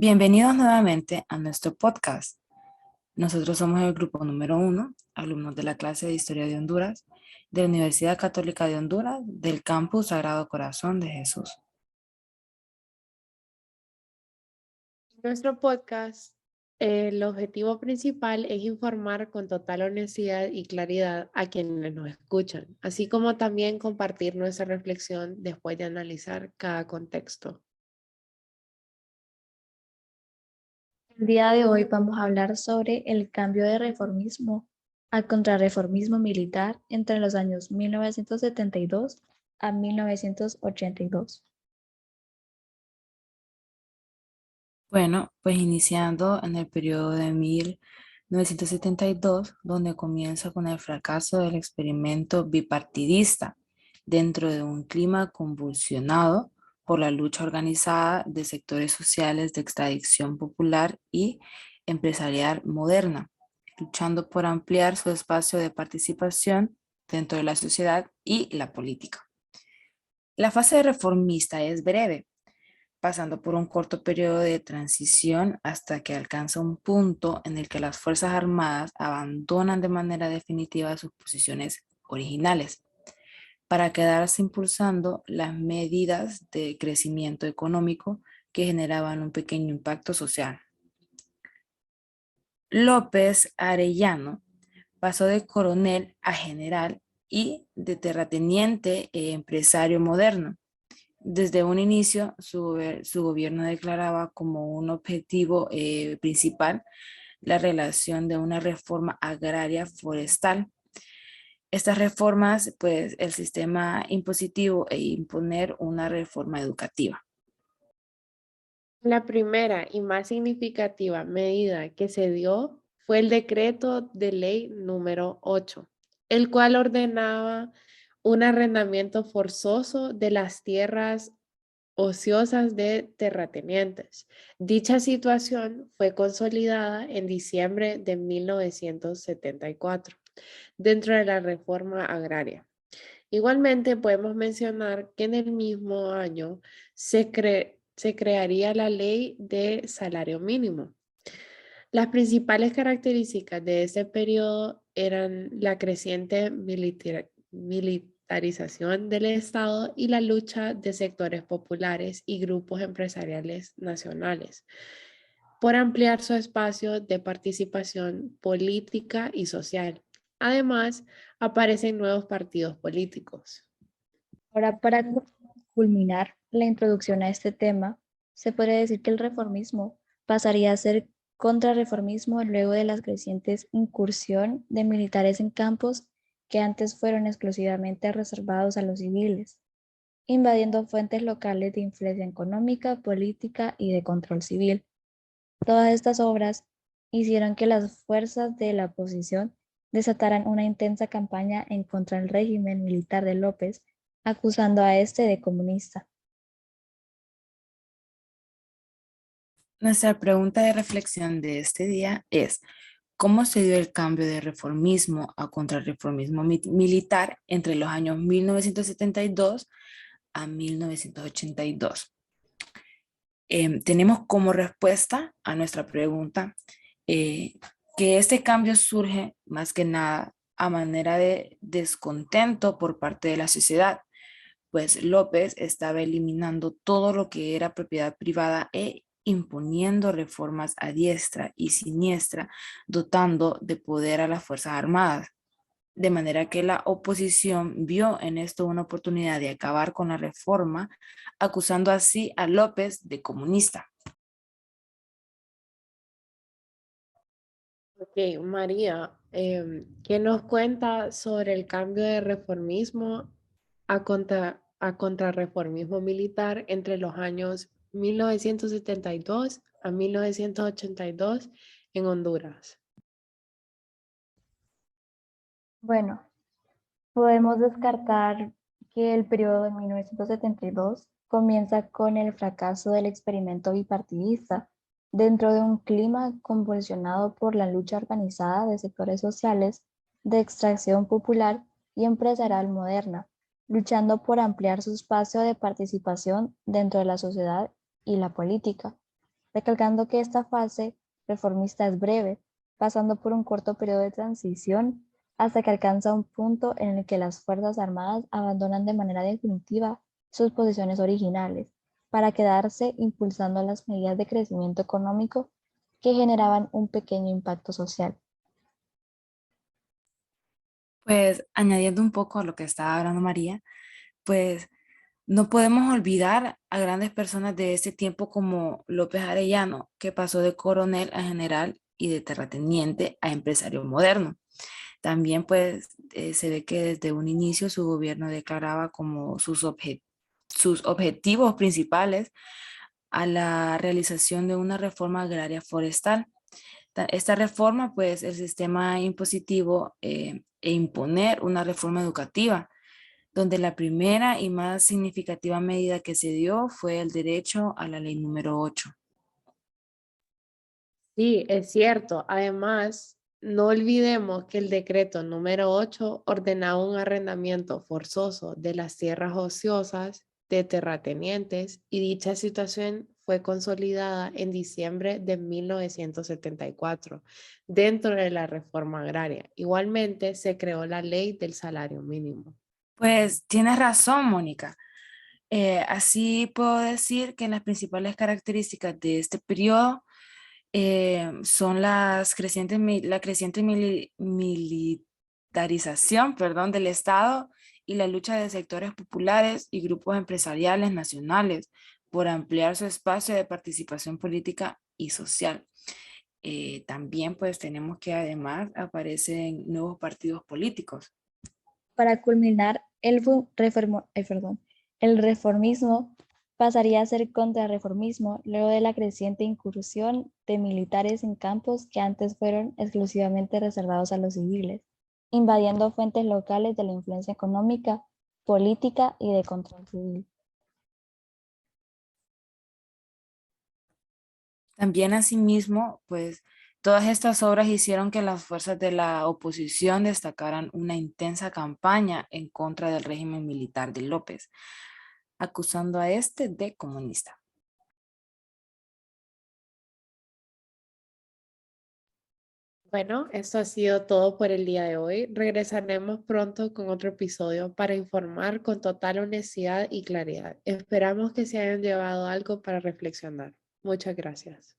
Bienvenidos nuevamente a nuestro podcast. Nosotros somos el grupo número 1, alumnos de la clase de Historia de Honduras, de la Universidad Católica de Honduras, del campus Sagrado Corazón de Jesús. Nuestro podcast, el objetivo principal es informar con total honestidad y claridad a quienes nos escuchan, así como también compartir nuestra reflexión después de analizar cada contexto. El día de hoy vamos a hablar sobre el cambio de reformismo a contrarreformismo militar entre los años 1972 a 1982. Bueno, pues iniciando en el periodo de 1972, donde comienza con el fracaso del experimento bipartidista dentro de un clima convulsionado por la lucha organizada de sectores sociales de extracción popular y empresarial moderna, luchando por ampliar su espacio de participación dentro de la sociedad y la política. La fase reformista es breve, pasando por un corto periodo de transición hasta que alcanza un punto en el que las Fuerzas Armadas abandonan de manera definitiva sus posiciones originales para quedarse impulsando las medidas de crecimiento económico que generaban un pequeño impacto social. López Arellano pasó de coronel a general y de terrateniente e empresario moderno. Desde un inicio, su gobierno declaraba como un objetivo principal la relación de una reforma agraria forestal. Estas reformas, pues el sistema impositivo e imponer una reforma educativa. La primera y más significativa medida que se dio fue el decreto de ley número 8, el cual ordenaba un arrendamiento forzoso de las tierras ociosas de terratenientes. Dicha situación fue consolidada en diciembre de 1974 dentro de la reforma agraria. Igualmente podemos mencionar que en el mismo año se crearía la ley de salario mínimo. Las principales características de ese periodo eran la creciente militarización del Estado y la lucha de sectores populares y grupos empresariales nacionales por ampliar su espacio de participación política y social. Además, aparecen nuevos partidos políticos. Ahora, para culminar la introducción a este tema, se puede decir que el reformismo pasaría a ser contrarreformismo luego de la creciente incursión de militares en campos que antes fueron exclusivamente reservados a los civiles, invadiendo fuentes locales de influencia económica, política y de control civil. Todas estas obras hicieron que las fuerzas de la oposición desataran una intensa campaña en contra del régimen militar de López, acusando a este de comunista. Nuestra pregunta de reflexión de este día es: ¿cómo se dio el cambio de reformismo a contrarreformismo militar entre los años 1972 a 1982? Tenemos como respuesta a nuestra pregunta que este cambio surge más que nada a manera de descontento por parte de la sociedad, pues López estaba eliminando todo lo que era propiedad privada e imponiendo reformas a diestra y siniestra, dotando de poder a las Fuerzas Armadas. De manera que la oposición vio en esto una oportunidad de acabar con la reforma, acusando así a López de comunista. Ok, María, ¿qué nos cuenta sobre el cambio de reformismo a contrarreformismo militar entre los años 1972 a 1982 en Honduras? Bueno, podemos descartar que el periodo de 1972 comienza con el fracaso del experimento bipartidista dentro de un clima convulsionado por la lucha organizada de sectores sociales de extracción popular y empresarial moderna, luchando por ampliar su espacio de participación dentro de la sociedad y la política. recalcando que esta fase reformista es breve, pasando por un corto periodo de transición hasta que alcanza un punto en el que las Fuerzas Armadas abandonan de manera definitiva sus posiciones originales para quedarse impulsando las medidas de crecimiento económico que generaban un pequeño impacto social. Pues añadiendo un poco a lo que estaba hablando María, pues no podemos olvidar a grandes personas de ese tiempo como López Arellano, que pasó de coronel a general y de terrateniente a empresario moderno. También pues se ve que desde un inicio su gobierno declaraba como sus objetivos principales a la realización de una reforma agraria forestal. Esta reforma, pues el sistema impositivo e imponer una reforma educativa, donde la primera y más significativa medida que se dio fue el derecho a la ley número 8. Sí, es cierto. Además, no olvidemos que el decreto número 8 ordenaba un arrendamiento forzoso de las tierras ociosas de terratenientes y dicha situación fue consolidada en diciembre de 1974 dentro de la reforma agraria. Igualmente, se creó la ley del salario mínimo. Pues tienes razón, Mónica. Así puedo decir que las principales características de este periodo son la creciente militarización, perdón, del Estado y la lucha de sectores populares y grupos empresariales nacionales por ampliar su espacio de participación política y social. También pues tenemos que además aparecen nuevos partidos políticos. Para culminar, el reformismo pasaría a ser contrarreformismo luego de la creciente incursión de militares en campos que antes fueron exclusivamente reservados a los civiles, invadiendo fuentes locales de la influencia económica, política y de control civil. También asimismo, pues todas estas obras hicieron que las fuerzas de la oposición destacaran una intensa campaña en contra del régimen militar de López, acusando a este de comunista. Bueno, esto ha sido todo por el día de hoy. Regresaremos pronto con otro episodio para informar con total honestidad y claridad. Esperamos que se hayan llevado algo para reflexionar. Muchas gracias.